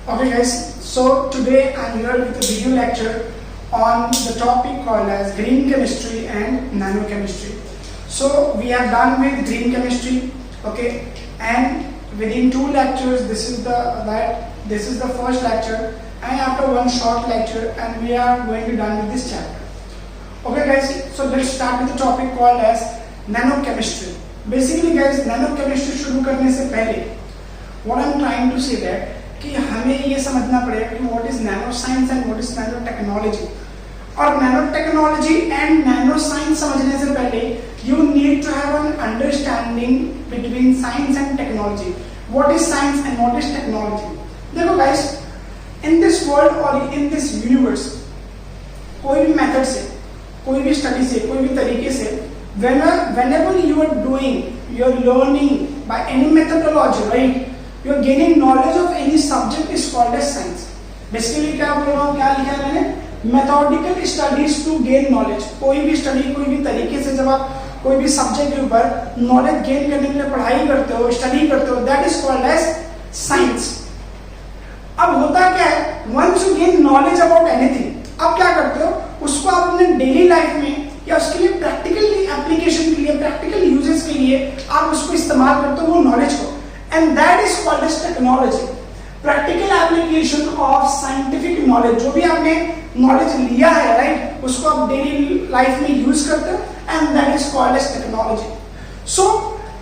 Okay guys, so today I'm here with a video lecture on the topic called as green chemistry and nanochemistry. So we are done with green chemistry, okay, and within two lectures this is the first lecture, and after one short lecture and we are going to be done with this chapter. Okay guys, so let's start with the topic called as nanochemistry. Basically guys, nanochemistry शुरू करने से पहले what I'm trying to say that कि हमें ये समझना पड़ेगा कि what is nano science and what is nano technology. और nano technology and nano science समझने से पहले you need to have an understanding between science and technology. What is science and what is technology? देखो guys, in this world or in this universe, कोई भी method से, कोई भी study से, कोई भी तरीके से, whenever you are doing, you are learning by any methodology, right? You are gaining knowledge of any subject is called as science. Basically क्या बोल रहा हूँ, क्या लिखा है मैंने? Methodical studies to gain knowledge. कोई भी study, कोई भी तरीके से जब आप कोई भी subject के ऊपर knowledge gain करने के लिए पढ़ाई करते हो, study करते हो, that is called as science. अब होता क्या है? Once you gain knowledge about anything, आप क्या करते हो? उसको आप अपने daily life में या उसके लिए practical application के लिए, practical uses के लिए आप उसको इस्तेमाल करते हो वो knowledge को. And that is called as technology. Practical application of scientific knowledge. जो भी आपने knowledge लिया है, right? उसको आप daily life में use करते हो, and that is called as technology. So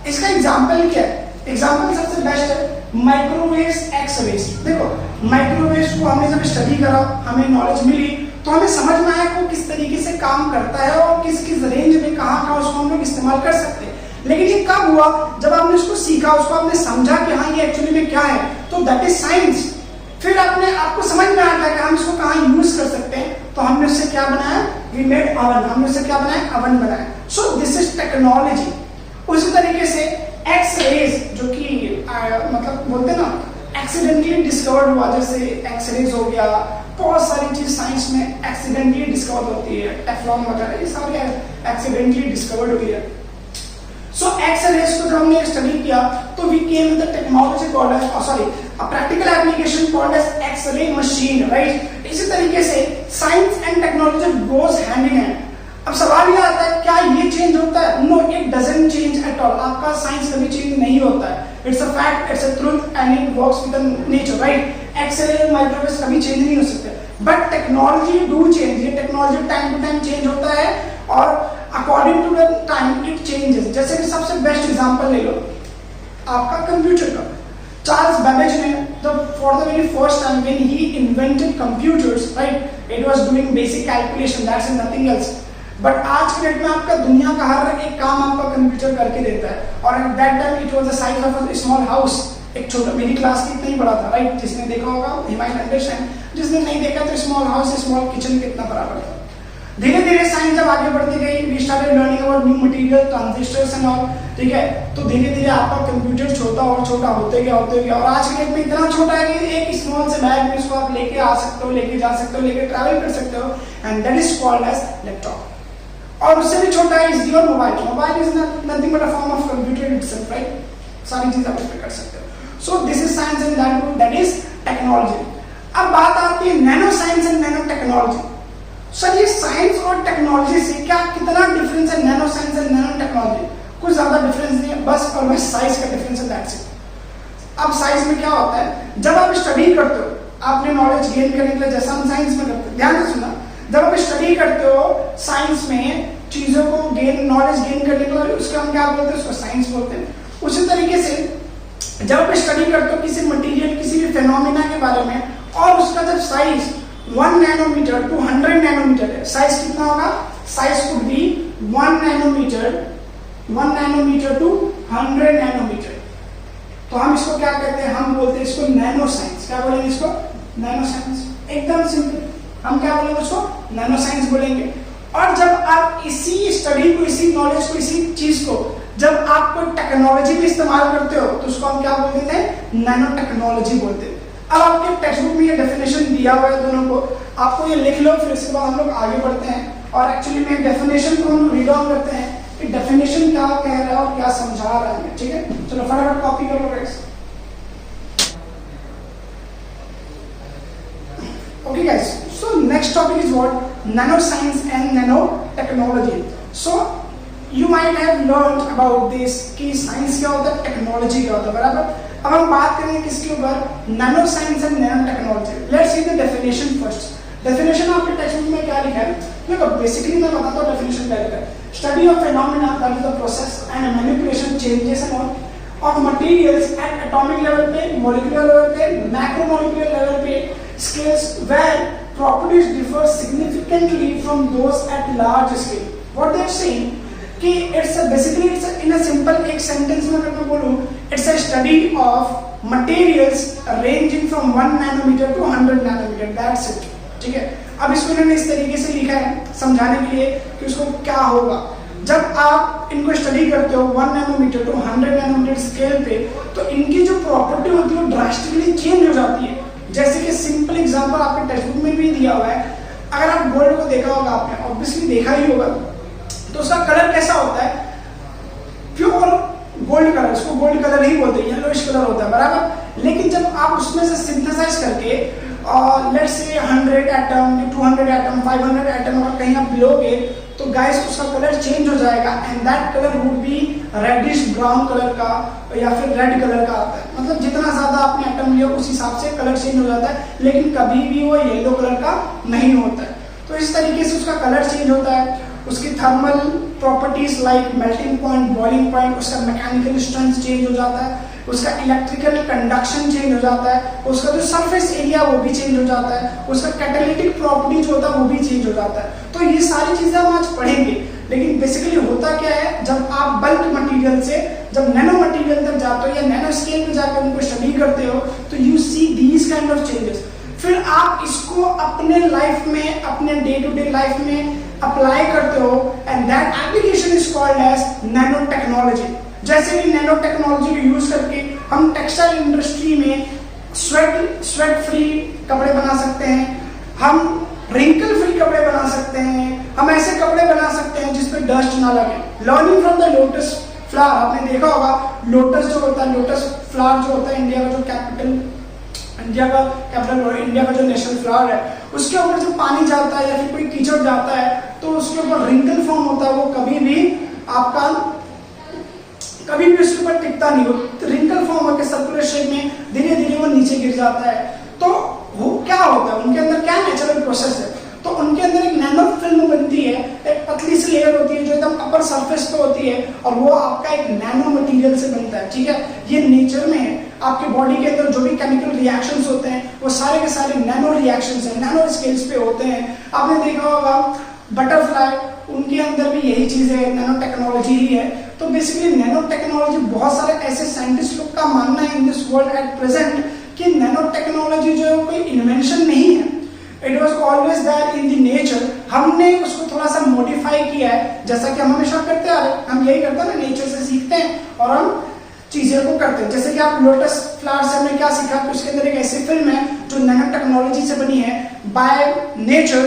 इसका example क्या है? Example सबसे best है microwaves, X-rays. देखो microwaves को हमने जब study करा, हमें knowledge मिली, तो हमें समझ में आया कि किस तरीके से काम करता है और किस किस रेंज में कहाँ उसको हम लोग इस्तेमाल कर सकते हैं. लेकिन ये कब हुआ? जब आपने उसको सीखा, उसको आपने समझा कि हाँ ये एक्चुअली में क्या है, तो दैट इज साइंस. फिर आपको समझ में आ गया कि हम इसको कहाँ यूज कर सकते हैं, तो हमने उससे क्या बनाया? We made oven. हमने उससे क्या बनाया? अवन बनाया. So this is technology. उसी तरीके से एक्स रेज, जो कि मतलब बोलते हैं ना एक्सीडेंटली डिस्कवर्ड हुआ, जैसे एक्स रेज हो गया, बहुत सारी चीज साइंस में एक्सीडेंटली डिस्कवर होती है, टेफ्लॉन वगैरह ये सारी एक्सीडेंटली डिस्कवर्ड हुई है. So X-rays को जब हमने स्टडी किया तो we came with the technology called as a practical application called as X-ray machine, right? इसी तरीके से science and technology goes hand in hand. अब सवाल ये आता है क्या ये चेंज होता है? No, it doesn't change at all. आपका साइंस कभी चेंज नहीं होता है. It's a fact, it's a truth and it works with the nature, right? X-ray microwave कभी चेंज नहीं हो सकते. But technology do change. ये technology time to time change होता है और according to the time it changes. जैसे कि सबसे बेस्ट एग्जांपल ले लो आपका कंप्यूटर का. चार्ल्स बेबेज ने for the very first time when he invented computers, right, it was doing basic calculation, that's nothing else. But आज के डेट में आपका दुनिया का हर एक काम आपका कंप्यूटर करके देता है. और at that time it was the size of a small house. एक छोटा, मेरी क्लास की इतना ही बड़ा था, राइट? जिसने देखा होगा ही माइट अंडरस्टैंड, जिसने नहीं देखा तो स्मॉल हाउस, स्मॉल किचन कितना बराबर था. धीरे धीरे साइंस जब आगे बढ़ती गई, we started learning about new material, transistors and all, ठीक है. तो धीरे धीरे आपका कंप्यूटर छोटा और छोटा होते गया और आज के डेट में इतना छोटा है कि एक स्मॉल से बैग में इसको आप लेके आ सकते हो, लेके जा सकते हो, लेके ट्रैवल कर सकते हो, and that is called as laptop. और उससे भी छोटा is your mobile. Mobile is nothing but a form of computer itself, right? सारी चीजें आप इसमें कर सकते हो. So this is science and that is technology. अब बात आती है nano science and nano technology. Sir ये साइंस और टेक्नोलॉजी से क्या कितना डिफरेंस है? Nano science and nano technology कुछ ज्यादा डिफरेंस नहीं है, बस और बस साइज का डिफरेंस है, दैट्स इट. अब साइज में क्या होता है? जब आप स्टडी करते हो, आपने नॉलेज गेन करने के लिए, जैसा हम साइंस में करते हैं, ध्यान से सुना, जब आप स्टडी करते हो साइंस में चीजों को नॉलेज गेन करने के लिए, उसको हम क्या बोलते हैं? उसको साइंस बोलते हैं. उसी तरीके से जब आप स्टडी करते हो किसी मटेरियल, किसी भी फेनोमेना के बारे में, और उसका जब साइज 1 नैनोमीटर टू 100 नैनोमीटर है, साइज कितना होगा? Size could be 1 nanometre to 100 nanometre. तो हम इसको क्या कहते हैं? हम बोलते हैं इसको नैनो साइंस. क्या बोलेंगे इसको? Nano science. एकदम सिंपल. हम क्या बोलेंगे उसको? नैनो साइंस बोलेंगे. और जब आप इसी स्टडी को, इसी नॉलेज को, इसी चीज को जब आप कोई टेक्नोलॉजी में इस्तेमाल करते हो, तो उसको हम क्या बोलते हैं? नैनो टेक्नोलॉजी बोलते हैं. अब आपके टेक्स्ट बुक में ये डेफिनेशन दिया हुआ है दोनों को, आपको ये लिख लो, फिर इसके बाद हम लोग आगे बढ़ते हैं और एक्चुअली में डेफिनेशन को हम रीड ऑन करते हैं कि डेफिनेशन क्या कह रहा है और क्या समझा रहा है. ठीक है, चलो फटाफट कॉपी कर लो guys. Okay guys, so next topic is what? Nanoscience and nanotechnology. So you might have learned about this कि साइंस क्या होता है, टेक्नोलॉजी क्या होता है, बराबर। अब हम बात करेंगे किसके ऊपर? Nano science and nano technology. Let's see the definition first. Definition आपके टेक्स्ट बुक में क्या लिखा है? देखो बेसिकली मैं बताता हूँ डेफिनेशन क्या लिखा है। Study of phenomena that is the process and manipulation changes and all of materials at atomic level पे, मॉलिक्यूलर लेवल पे, मैक्रोमोलिक्यूलर लेवल पे, scales where properties differ significantly from those at large scale. What they are saying कि it's basically it's in a simple एक sentence में अगर मैं बोलूं, it's a study of materials ranging from 1 nanometre to 100 nanometer, that's it. ठीक है, अब इसको इन्होंने इस तरीके से लिखा है समझाने के लिए कि उसको क्या होगा जब आप इनको स्टडी करते हो 1 नैनोमीटर टू 100 नैनोमीटर स्केल पे, तो इनकी जो प्रॉपर्टी होती है वो ड्रास्टिकली चेंज हो जाती है। जैसे कि सिंपल एग्जांपल आपके टेक्स्ट बुक में भी दिया हुआ है। अगर आप गोल्ड को देखा होगा, आपने ऑब्वियसली देखा ही होगा, तो उसका कलर कैसा होता है? प्योर गोल्ड कलर, उसको गोल्ड कलर ही बोलते हैं, येलोइश कलर होता है, बराबर। लेकिन जब आप उसमें से सिंथेसाइज करके let's say 100 atom, 200 atom, 500 atom और कहीं आप लोगे, तो गाइस उसका कलर चेंज हो जाएगा and that colour would be reddish brown colour का या फिर रेड कलर का आता है। मतलब जितना ज्यादा आपने एटम लिया उस हिसाब से कलर चेंज हो जाता है, लेकिन कभी भी वो येलो कलर का नहीं होता है। तो इस तरीके से उसका कलर चेंज होता है। उसकी thermal properties like melting point, boiling point, उसका मैकेनिकल स्ट्रेंथ चेंज हो जाता है, उसका इलेक्ट्रिकल कंडक्शन चेंज हो जाता है, उसका जो सरफेस एरिया वो भी चेंज हो जाता है, उसका कैटालिटिक प्रॉपर्टी जो होता है वो भी चेंज हो जाता है। तो ये सारी चीजें हम आज पढ़ेंगे। लेकिन बेसिकली होता क्या है, जब आप बल्क मटेरियल से जब नैनो मटेरियल तक जाते हो या नैनो स्केल पे जाकर उनको स्टडी करते हो, तो you see these kind of changes. फिर आप इसको अपने लाइफ में, अपने डे टू डे लाइफ में अप्लाई करते हो and that application is called as nano technology. जैसे कि नैनो टेक्नोलॉजी को यूज करके हम टेक्सटाइल इंडस्ट्री में स्वेट फ्री कपड़े बना सकते हैं, हम रिंकल फ्री कपड़े बना सकते हैं, हम ऐसे कपड़े बना सकते हैं जिसपे डस्ट ना लगे। Learning from the lotus flower, आपने देखा होगा लोटस जो होता है, लोटस फ्लावर जो होता है इंडिया का जो कैपिटल, इंडिया का जो नेशनल फ्लावर है, उसके ऊपर जब पानी जाता है या फिर कोई कीचड़ जाता है तो उसके ऊपर रिंकल फॉर्म होता है, वो कभी भी उसके ऊपर टिकता नहीं हो, रिंकल फॉर्म होकर सर्कुलर शेप में धीरे धीरे वो नीचे गिर जाता है। तो वो क्या होता है, उनके अंदर क्या नेचुरल प्रोसेस है, तो उनके अंदर एक नैनो फिल्म बनती है, एक पतली सी लेयर होती है जो एकदम अपर सरफेस पे होती है और वो आपका एक नैनो मटेरियल से बनता है। ठीक है, ये नेचर में है। आपके बॉडी के अंदर जो भी केमिकल रिएक्शंस होते हैं वो सारे के सारे नैनो रिएक्शंस हैं, नैनो स्केल्स पे होते हैं। आपने देखा होगा बटरफ्लाई, उनके अंदर भी यही चीज है, नैनो टेक्नोलॉजी ही है। तो बेसिकली नैनो टेक्नोलॉजी, बहुत सारे ऐसे साइंटिस्ट लोग का मानना है in this world at present कि नैनो टेक्नोलॉजी जो है कोई इन्वेंशन नहीं है, it was always there in the nature. हमने उसको थोड़ा सा मॉडिफाई किया है, जैसा कि हम हमेशा करते आ रहे हैं। हम यही करते हैं ना, नेचर से सीखते हैं और हम चीजें को करते हैं। जैसे कि आप लोटस फ्लावर से हमने क्या सीखा कि उसके अंदर एक ऐसी फिल्म है जो नैनो टेक्नोलॉजी से बनी है बाय नेचर,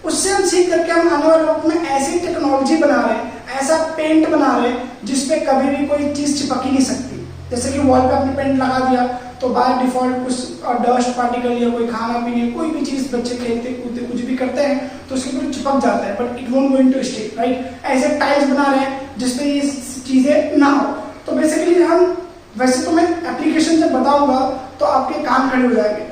उससे हम सीख करके हम आने वाले वक्त में ऐसी टेक्नोलॉजी बना रहे हैं, ऐसा पेंट बना रहे हैं जिसपे कभी भी कोई चीज चिपक ही नहीं सकती। जैसे कि वॉल पे आपने पेंट लगा दिया तो बाय डिफॉल्ट कुछ डस्ट पार्टिकल या कोई खाना पीने कोई भी चीज बच्चे खेलते कूदते कुछ भी करते हैं तो उसके ऊपर चिपक जाता है, but it won't going to stay, right. ऐसे टाइल्स बना रहे हैं जिसपे ये चीजें ना हो। तो बेसिकली हम, वैसे तो मैं एप्लीकेशन जब बताऊंगा तो आपके कान खड़े हो जाएंगे।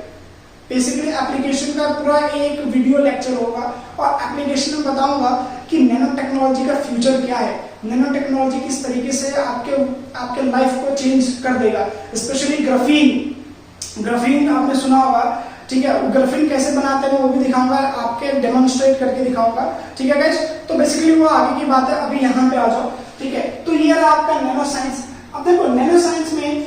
बेसिकली एप्लीकेशन का पूरा एक वीडियो लेक्चर होगा और एप्लीकेशन में बताऊंगा कि नैनो टेक्नोलॉजी का फ्यूचर क्या है, नैनो टेक्नोलॉजी किस तरीके से आपके लाइफ को चेंज कर देगा। स्पेशली ग्राफीन आपने सुना होगा, ठीक है, ग्राफीन कैसे बनाते हैं वो भी दिखाऊंगा, आपके डेमोन्स्ट्रेट करके दिखाऊंगा। ठीक है गाइस, तो बेसिकली वो आगे की बात है, अभी यहाँ पे आ जाओ। ठीक है, तो ये रहा आपका नैनो साइंस। अब देखो नैनो साइंस में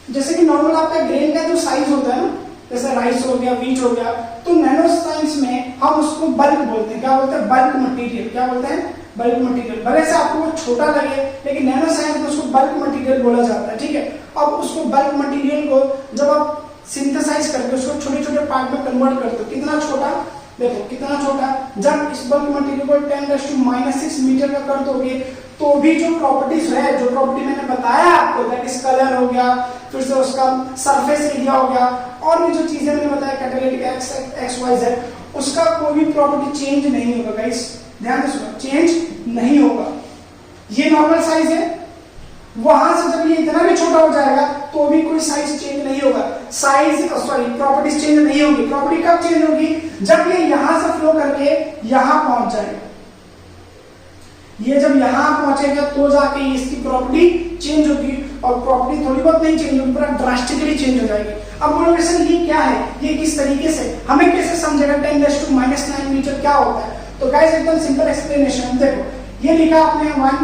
जैसे कि नॉर्मल आपका ग्रेन का जो साइज होता है ना, जैसे राइस हो गया, व्हीट हो गया, तो नैनो साइंस में हम उसको बल्क बोलते हैं। क्या बोलते हैं? Bulk material. क्या बोलते हैं? Bulk material. भले से आपको वो छोटा लगे लेकिन नैनो साइंस में उसको बल्क मटेरियल बोला जाता है। ठीक है, अब उसको बल्क मटेरियल को जब आप सिंथेसाइज करके उसको छोटे छोटे पार्ट में कन्वर्ट करते हो, कितना छोटा, देखो कितना छोटा, जब इस बल्क मटेरियल को 10⁻⁻⁶ मीटर का कर दोगे तो भी जो प्रॉपर्टीज है, जो प्रॉपर्टी मैंने बताया आपको, दैट इज कलर हो गया, फिर से उसका सरफेस एरिया हो गया, और भी जो चीजें मैंने बताया कैटालिटिक एक्स वाई जेड, उसका कोई भी प्रॉपर्टी चेंज नहीं होगा गाइस, ध्यान से सुनो, चेंज नहीं होगा। ये नॉर्मल साइज है, वहां से जब ये इतना भी छोटा हो जाएगा तो भी कोई साइज चेंज नहीं होगा, साइज सॉरी प्रॉपर्टीज चेंज नहीं होगी। प्रॉपर्टी कब चेंज होगी? जब ये यहां से फ्लो करके यहां पहुंच जाएगा। ये जब यहां पहुंचेगा तो जाके इसकी प्रॉपर्टी चेंज होगी, और प्रॉपर्टी थोड़ी बहुत नहीं चेंज होगी, पूरा ड्रास्टिकली चेंज हो जाएगी। अब बोलोगे सर ये क्या है, ये किस तरीके से, हमें कैसे समझेगा 10⁻⁻9 मीटर क्या होता है? तो गाइस एकदम सिंपल एक्सप्लेनेशन, देखो ये लिखा आपने 1,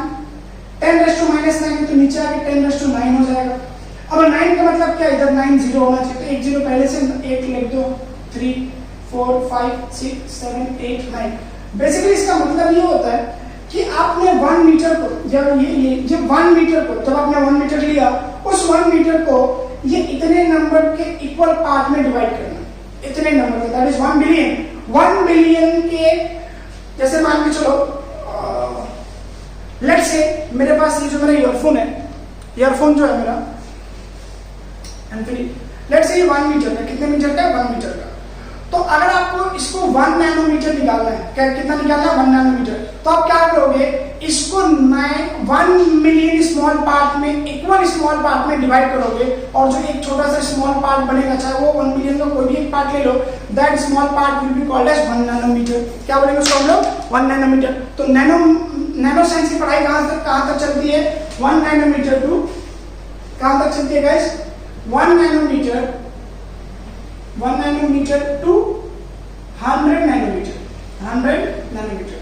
10⁻⁻9 तो नीचे आके 10⁻9 हो जाएगा। अब 9 का मतलब क्या है, इधर 9 0 होना चाहिए, तो 1 0 पहले से 1 लिख दो, 3 4 5 6 7 8 9। बेसिकली इसका मतलब ये होता है कि आपने 1 मीटर को जब ये 1 मीटर को जब आपने 1 मीटर लिया, उस 1 मीटर को ये इतने नंबर के इक्वल पार्ट में डिवाइड करना, इतने नंबर के, दैट इज 1 बिलियन। 1 बिलियन के जैसे मान के चलो, लेट्स से मेरे पास ये जो मेरा ईयरफोन है, ईयरफोन जो है मेरा एंड लेट्स से ये 1 मीटर है, कितने मीटर का है? 1 मीटर का। तो अगर आपको इसको 1 नैनोमीटर निकालना है, क्या कितना निकालना है? 1 नैनोमीटर। तो आप क्या करोगे, इसको 1 मिलियन स्मॉल पार्ट में, इक्वल स्मॉल पार्ट में डिवाइड करोगे, और जो एक छोटा सा स्मॉल पार्ट बनेगा, चाहे वो 1 मिलियन का कोई भी एक पार्ट ले लो, that small part will be called as 1 nanometer. क्या बोलेंगे उसको हम लोग? 1 नैनोमीटर। तो नैनो साइंस की पढ़ाई कहां तक चलती है? 1 नैनोमीटर टू कहां तक चलती है guys? 1 nanometre to 100 nanometre, 100 nanometre.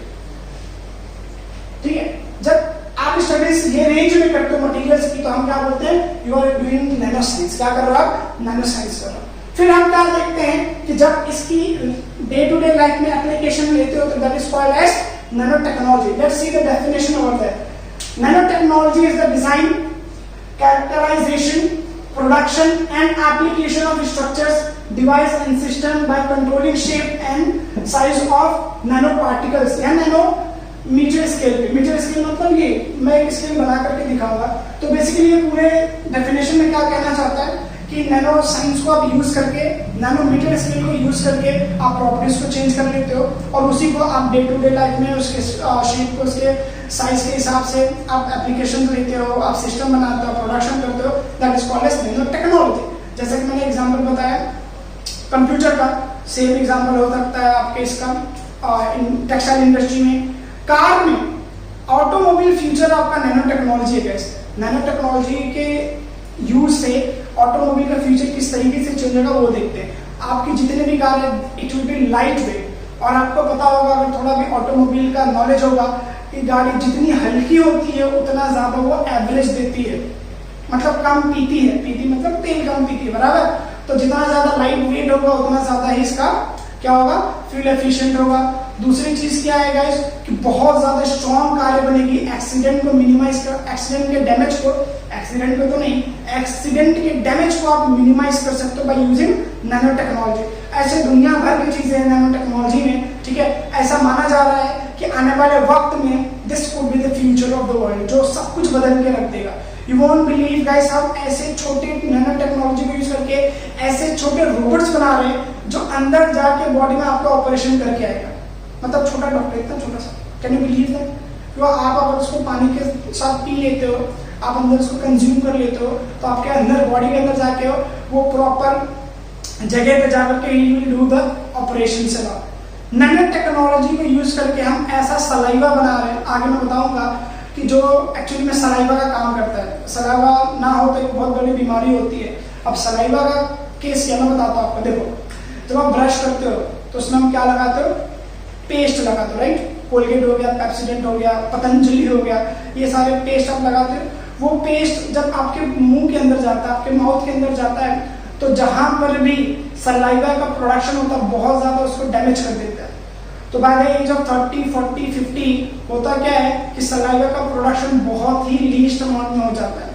ठीक है, जब आप स्टडीज ये रेंज में करते हो मटेरियल्स की, तो हम क्या बोलते हैं? You are doing nano science. क्या कर रहे हो आप? नैनो साइंस कर रहे हो। फिर हम क्या देखते हैं कि जब इसकी डे टू डे लाइफ में एप्लीकेशन लेते हो, तो that is called as nanotechnology. Let's see the definition over there. Nanotechnology is the design, characterization, production and application of structures, device and system by controlling shape and size of nanoparticles या nanometer scale पे। Metre scale मतलब ये मैं एक scale बना करके दिखाऊंगा। तो बेसिकली ये पूरे डेफिनेशन में क्या कहना चाहता है कि नैनो साइंस को आप यूज करके, नैनोमीटर स्केल को यूज करके आप प्रॉपर्टीज को चेंज कर लेते हो, और उसी को आप डे टू डे लाइफ में उसके शेप को, उसके साइज के हिसाब से आप एप्लीकेशन लेते हो, आप सिस्टम बनाते हो, प्रोडक्शन करते हो, that is called as nano technology. जैसे कि मैंने एग्जांपल बताया कंप्यूटर का, सेम एग्जांपल हो सकता है आपके इसका टेक्सटाइल इंडस्ट्री में, कार में, ऑटोमोबाइल फ्यूचर आपका नैनो टेक्नोलॉजी है। नैनो टेक्नोलॉजी के यूज से ऑटोमोबाइल का फ्यूचर किस तरीके से चेंज होगा वो देखते हैं। आपकी जितने भी कार है it will B light weight, और आपको पता होगा, अगर थोड़ा भी ऑटोमोबाइल का नॉलेज होगा, कि गाड़ी जितनी हल्की होती है उतना ज्यादा वो एवरेज देती है, मतलब कम पीती है, पीती मतलब तेल कम पीती है, बराबर। तो जितना ज्यादा लाइट वेट होगा उतना ज्यादा ही इसका क्या होगा? फ्यूल एफिशिएंट होगा। दूसरी चीज क्या है गाइस, कि बहुत ज्यादा स्ट्रॉन्ग कार बनेगी, एक्सीडेंट को मिनिमाइज कर, एक्सीडेंट के डैमेज को, एक्सीडेंट को तो नहीं, एक्सीडेंट के डैमेज को आप मिनिमाइज कर सकते हो बाय यूजिंग नैनो टेक्नोलॉजी। ऐसे दुनिया भर की चीजें हैं नैनो टेक्नोलॉजी में, ठीक है। ऐसा माना जा रहा है कि आने वाले वक्त में this could be the future of the world, जो सब कुछ बदल के रख देगा। यू वोंट बिलीव गाइस, हम ऐसे छोटे नैनो टेक्नोलॉजी को यूज करके ऐसे छोटे रोबोट्स बना रहे हैं जो अंदर जाके बॉडी में आपका ऑपरेशन करके आएगा, मतलब छोटा डॉक्टर, इतना छोटा सा। Can you believe that? तो आप अगर उसको पानी के साथ पी लेते हो, आप अंदर उसको कंज्यूम कर लेते हो, तो आपके अंदर बॉडी के अंदर जाके वो प्रॉपर जगह पे जाकर के you will do the operation से बाद। नैनो टेक्नोलॉजी को यूज करके हम ऐसा सलाइवा बना रहे हैं, आगे मैं बताऊंगा कि जो एक्चुअली में सलाइवा का काम करता है। सलाइवा ना हो तो एक बहुत बड़ी बीमारी होती है। अब सलाइवा का केस क्या, मैं बताता हूँ आपको। देखो, जब आप ब्रश करते हो तो उसमें हम क्या लगाते हो? पेस्ट लगाते हो, राइट। कोलगेट हो गया, पेप्सोडेंट हो गया, पतंजलि हो गया, ये सारे पेस्ट आप लगाते हो। वो पेस्ट जब आपके मुंह के अंदर जाता है, आपके माउथ के अंदर जाता है, तो जहां पर भी सलाइवा का प्रोडक्शन होता है बहुत ज्यादा उसको डैमेज कर देता है। तो बाय द एज ऑफ 30, 40, 50 होता क्या है कि सलाइवा का प्रोडक्शन बहुत ही लीस्ट अमाउंट में हो जाता है।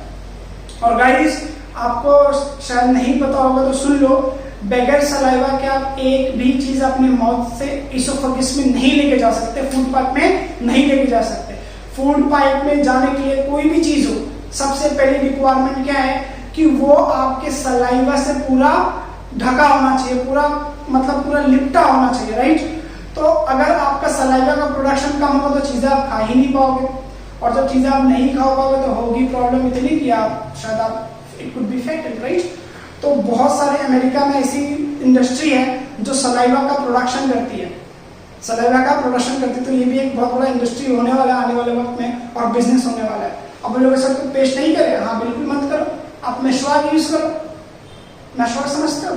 और गाइस आपको शायद नहीं पता होगा तो सुन लो, बगैर सलाइवा के आप एक भी चीज अपने माउथ से इसोफेगस में नहीं लेके जा सकते, फूड पाइप में नहीं लेके जा सकते। फूड पाइप में जाने के लिए कोई भी चीज हो, सबसे पहली रिक्वायरमेंट क्या है कि वो आपके सलाइवा से पूरा ढका होना चाहिए, पूरा मतलब पूरा लिपटा होना चाहिए, राइट। तो अगर आपका सलाइवा का प्रोडक्शन कम होगा तो चीजें आप खा ही नहीं पाओगे, और जब चीजें आप नहीं खा पाओगे तो होगी प्रॉब्लम इतनी कि आप शायद आप it could be affected, right. तो बहुत सारे अमेरिका में ऐसी इंडस्ट्री है जो सलाइवा का प्रोडक्शन करती है, सलाइवा का प्रोडक्शन करती है। तो ये भी एक बहुत बड़ा इंडस्ट्री होने वाला है आने वाले वक्त में, और बिजनेस होने वाला है। अब वो लोग सब तो पेश नहीं करे, हाँ बिल्कुल मत करो, आप मेशवाक यूज करो। मेशवाक समझते हो?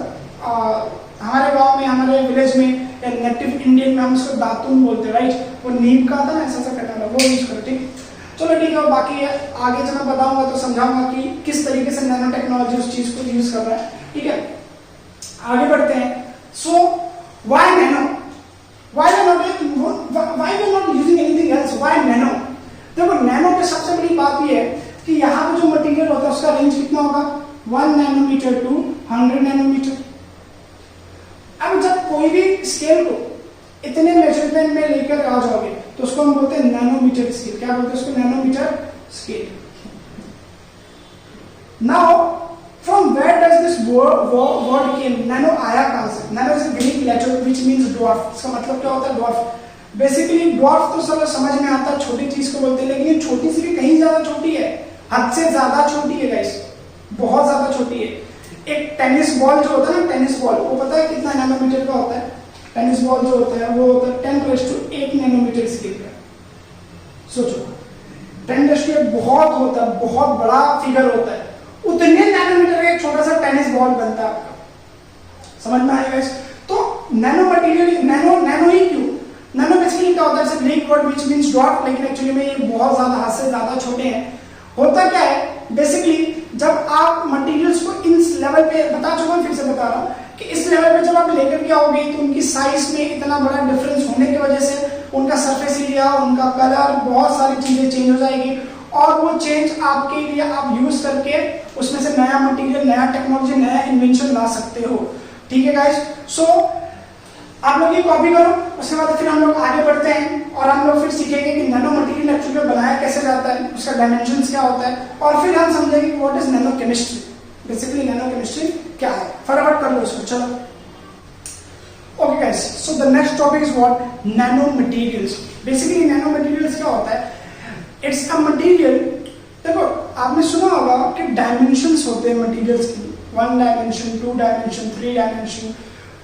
हमारे गांव में, हमारे विलेज में, नेटिव इंडियन में हम उसको दातुन बोलते हैं, राइट। वो नीम का था ना, ऐसा करने वाला, वो यूज करो, ठीक। चलो ठीक है, बाकी आगे जब मैं बताऊंगा तो समझाऊंगा कि किस तरीके से नैनो टेक्नोलॉजी उस चीज को यूज कर रहा है, ठीक है। आगे बढ़ते हैं। So why nano, why we not using anything else, why nano? देखो नैनो पे सबसे बड़ी बात ये है कि यहाँ पे जो मटेरियल होता है उसका रेंज कितना होगा, 1 नैनोमीटर टू 100 नैनोमीटर। अब जब कोई भी स्केल को इतने मेजरमेंट में लेकर आ जाओगे तो उसको हम बोलते हैं नैनोमीटर स्केल। क्या बोलते हैं उसको? Nanometre scale. Now from where does this word came? Nano आया कहां से? Nano is a Greek letter which means dwarf. इसका मतलब क्या होता है? ड्वार्फ। बेसिकली ड्वार्फ तो सब समझ में आता है, छोटी चीज को बोलते हैं, लेकिन ये छोटी सी भी कहीं ज्यादा छोटी है, हद से ज्यादा छोटी है गाइस, बहुत ज्यादा छोटी है। एक टेनिस बॉल जो होता है ना, टेनिस बॉल, वो पता है कितना नैनोमीटर का होता है? टेनिस बॉल जो होता है वो होता है 10⁸ नैनोमीटर स्केल का। सोचो 10⁸ बहुत होता है, बहुत बड़ा फिगर होता है। उतने नैनोमीटर का एक छोटा सा टेनिस बॉल बनता है आपका। समझ में आएगा? तो नैनो मटेरियल, नैनो ही क्यों? नैनो बेसिकली क्या होता है? It's a Greek word which means dot, लेकिन एक्चुअली में ये बहुत ज्यादा, हद से ज्यादा छोटे हैं। होता क्या है बेसिकली, जब आप मटेरियल्स को इस लेवल पे, बता चुका हूं, फिर से बता रहा हूं कि इस लेवल पे जब आप लेकर के आओगे तो उनकी साइज में इतना बड़ा डिफरेंस होने की वजह से उनका सरफेस एरिया, उनका कलर, बहुत सारी चीजें चेंज हो जाएगी, और वो चेंज आपके लिए आप यूज करके उसमें से नया मटेरियल, नया टेक्नोलॉजी, नया इन्वेंशन ला सकते हो, ठीक है गाइस। सो आप लोग ये कॉपी करो, उसके बाद फिर हम लोग आगे बढ़ते हैं और हम लोग फिर सीखेंगे कि नैनो मटेरियल एक्चुअली बनाया कैसे जाता है, उसका डायमेंशंस क्या होता है, और फिर हम समझेंगे what is nano chemistry. Basically nano chemistry क्या है, फटाफट कर लो इसको, चलो। Okay guys, so the next topic is what? Nano materials. Basically nano materials क्या होता है? इट्स अ मटेरियल, देखो आपने सुना होगा कि डायमेंशंस होते हैं मटेरियल्स की, 1 डायमेंशन, 2 डायमेंशन, 3 डायमेंशन,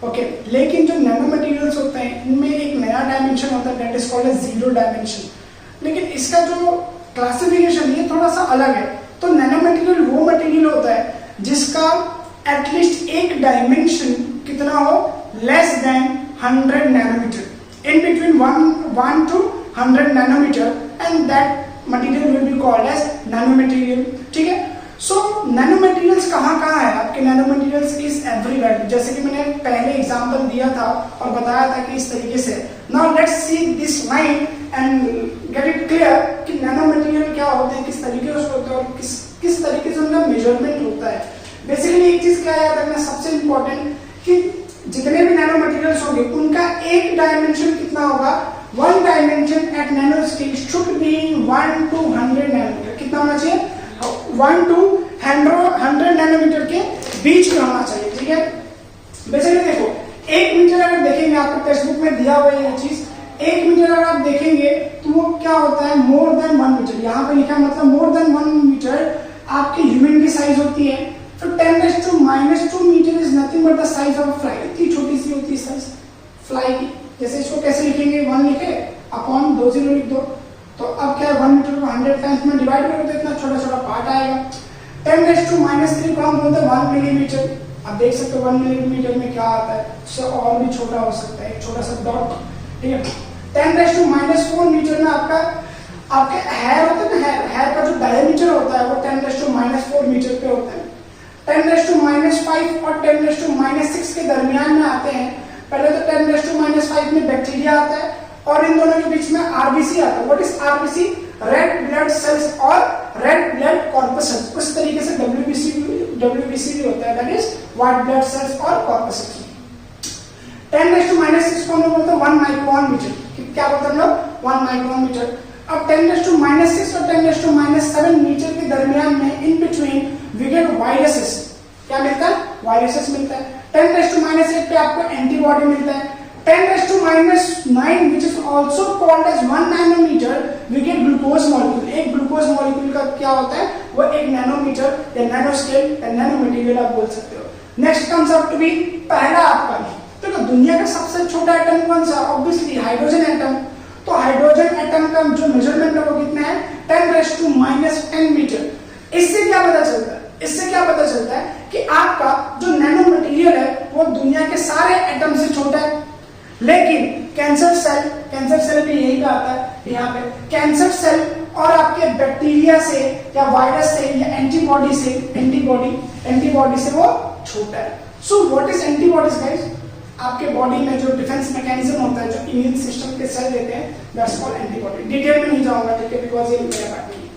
ओके। लेकिन जो नैनो मटेरियल्स होते हैं इनमें एक नया डायमेंशन होता है, that is called as 0 dimension. लेकिन इसका जो क्लासिफिकेशन ये थोड़ा सा अलग है। तो नैनो मटेरियल वो मटेरियल होता है जिसका एटलीस्ट एक डायमेंशन कितना हो, less than 100 nanometre, in between 1 to 100 nanometer, and that material will be called as nanomaterial, ठीक है। सो नैनोमटेरियल्स कहाँ है आपके? नैनोमटेरियल्स इज एवरीवेयर, जैसे कि मैंने पहले एग्जांपल दिया था और बताया था कि इस तरीके से। Now let's see this line and get it clear कि नैनोमटेरियल क्या होते हैं, किस तरीके से होते हैं, और किस तरीके से उनका मेजरमेंट होता है। बेसिकली एक चीज क्या याद रखना सबसे इंपॉर्टेंट, कि जितने भी नैनो मटेरियल्स होंगे उनका एक डायमेंशन कितना होगा? 1 dimension at nano scale should be 1 to 100 nanometre. कितना होना चाहिए? 1 to 100 नैनोमीटर के बीच में होना चाहिए, ठीक है। बेसिकली देखो 1 मीटर अगर देखेंगे, आपको टेक्स्ट बुक में दिया हुआ है ये चीज, 1 मीटर अगर आप देखेंगे तो वो क्या होता है? More than 1 metre. यहाँ पे लिखा मतलब मोर देन 1 मीटर आपके ह्यूमन की साइज होती है। तो 10⁻² metre is nothing but the size of fly. इतनी छोटी सी होती है साइज फ्लाई की। जैसे इसको कैसे लिखेंगे? 1 लिखे अपॉन 2 0 लिख दो, तो अब क्या है 1 मीटर को 100 टाइम्स में डिवाइड करोगे तो इतना छोटा छोटा पार्ट आएगा। 10⁻³ को हम बोलते हैं 1 मिलीमीटर। अब देख सकते हो 1 मिलीमीटर में क्या आता है, उससे और भी छोटा हो सकता है, एक छोटा सा डॉट, ठीक है। 10⁻⁴ मीटर में आपके हेयर होता है ना, हेयर का जो डायमीटर होता है वो 10⁻⁴ मीटर पे होता है। 10⁻⁵ और 10⁻⁶ के दरमियान में आते हैं। पहले तो 10⁻⁵ में बैक्टीरिया आता है और इन दोनों के बीच में आरबीसी आता है। What is RBC? Red blood cells और रेड ब्लड कॉर्पसेल्स। उस तरीके से डब्ल्यूबीसी भी होता है, that is white blood cells और कॉर्पसेल्स। 10⁻⁶ को हम बोलते हैं 1 माइक्रोन मीटर। क्या बोलते हैं हम लोग? 1 माइक्रोन मीटर। अब 10⁻⁶ और 10⁻⁷ मीटर के दरमियान में इन बिटवीन वी गेट वाइडसेस। क्या मिलता है? वायरसेस मिलता है। 10⁻⁸ पे आपको एंटीबॉडी मिलता है। 10⁻⁹ which is also called as 1 nanometre we get glucose molecule. एक ग्लूकोज मॉलिक्यूल का क्या होता है, वो 1 नैनोमीटर या नैनो स्केल या नैनो मटेरियल आप बोल सकते हो। Next comes up to be पहला आपका, तो दुनिया का सबसे छोटा एटम कौन सा, ऑब्वियसली हाइड्रोजन एटम। तो हाइड्रोजन एटम का जो मेजरमेंट है वो कितना है, 10⁻⁻10 मीटर। इससे क्या पता चलता है, इससे क्या पता चलता है कि आपका जो नैनो मटेरियल है वो दुनिया के सारे एटम से छोटा है। लेकिन कैंसर सेल भी यही पे आता है, यहाँ पे कैंसर सेल और आपके बैक्टीरिया से या वायरस से या एंटीबॉडी से वो छोटा है। So what is antibodies guys, आपके बॉडी में जो डिफेंस मैकेनिज्म होता है, जो इम्यून सिस्टम के सेल देते हैं, दैट्स कॉल्ड एंटीबॉडी। डिटेल में नहीं जाऊंगा, ठीक है, बिकॉज़ ये मेरा पार्ट नहीं है।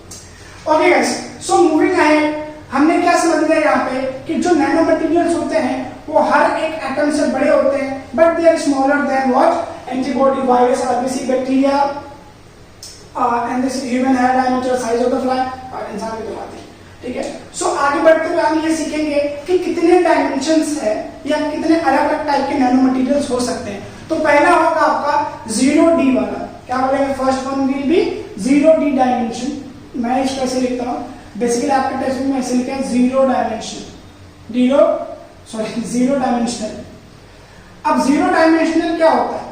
Okay guys, so moving ahead, हमने क्या समझ लिया यहाँ पे कि जो नैनो मटेरियल्स होते हैं वो हर एक एटम से बड़े होते हैं, but they are smaller than what, antibody, virus, RBC, bacteria and this human hair diameter, size of the fly, और इंसान की तो बात है, ठीक है। सो आगे बढ़ते हुए हम ये सीखेंगे कि कितने डायमेंशंस है या कितने अलग अलग टाइप के नैनो मटेरियल्स हो सकते हैं। तो पहला होगा आपका 0D वाला, क्या बोलेंगे, first one will be 0D dimension. मैं इसको ऐसे लिखता हूँ, बेसिकली आपके टेक्स्ट में ऐसे लिखा है 0 डायमेंशनल। अब 0 डायमेंशनल क्या होता है,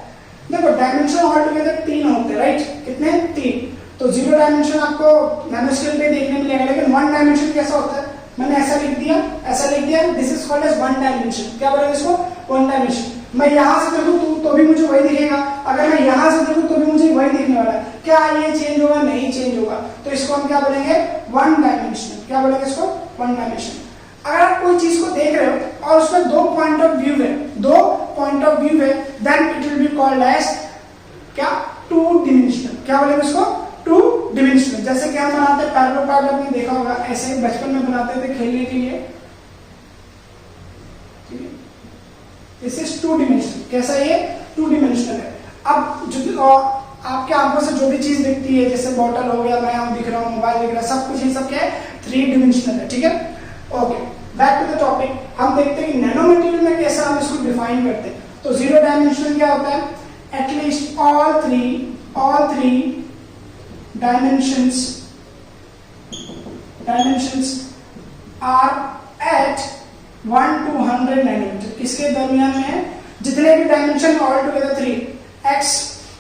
देखो डायमेंशन ऑल टुगेदर 3 होते हैं, राइट, कितने, 3। तो 0 डायमेंशन आपको नैनो स्केल पे देखने मिलेगा, लेकिन 1 डायमेंशन कैसा होता है, मैंने ऐसा लिख दिया, this is called as 1 dimension. क्या बोलेंगे इसको, 1 डायमेंशन। मैं यहां से देखूं तो भी मुझे वही दिखेगा, अगर मैं यहां से देखूं तो भी मुझे वही दिखने वाला है। क्या ये चेंज होगा, नहीं चेंज होगा। तो इसको हम क्या बोलेंगे, 1 डायमेंशन। क्या बोलेंगे इसको, 1 डायमेंशन। अगर आप कोई चीज को देख रहे हो और उसमें 2 पॉइंट ऑफ व्यू है, then it will be called as क्या, 2 डिमेंशनल। क्या बोलेंगे इसको, 2 डिमेंशनल। जैसे कि हम बनाते हैं पैराग्राफ, आपने देखा होगा, ऐसे बचपन में बनाते थे खेलने के लिए, ठीक है। This is 2 dimensional. कैसा ये, 2 डिमेंशनल है। अब जो आपके आंखों से जो भी चीज दिखती है, जैसे बॉटल हो गया, मैं यहाँ दिख रहा हूँ, मोबाइल दिख रहा है, सब कुछ ये सब क्या है, 3 डिमेंशनल है, ठीक है। Okay, back to the topic. हम देखते हैं कि नैनो मटेरियल में कैसे हम इसको डिफाइन करते हैं। तो 0 डायमेंशनल क्या होता है, at least all three dimensions are at 1 to 100 nanometre. इसके दरमियान में है जितने भी डायमेंशन ऑल टुगेदर 3 x,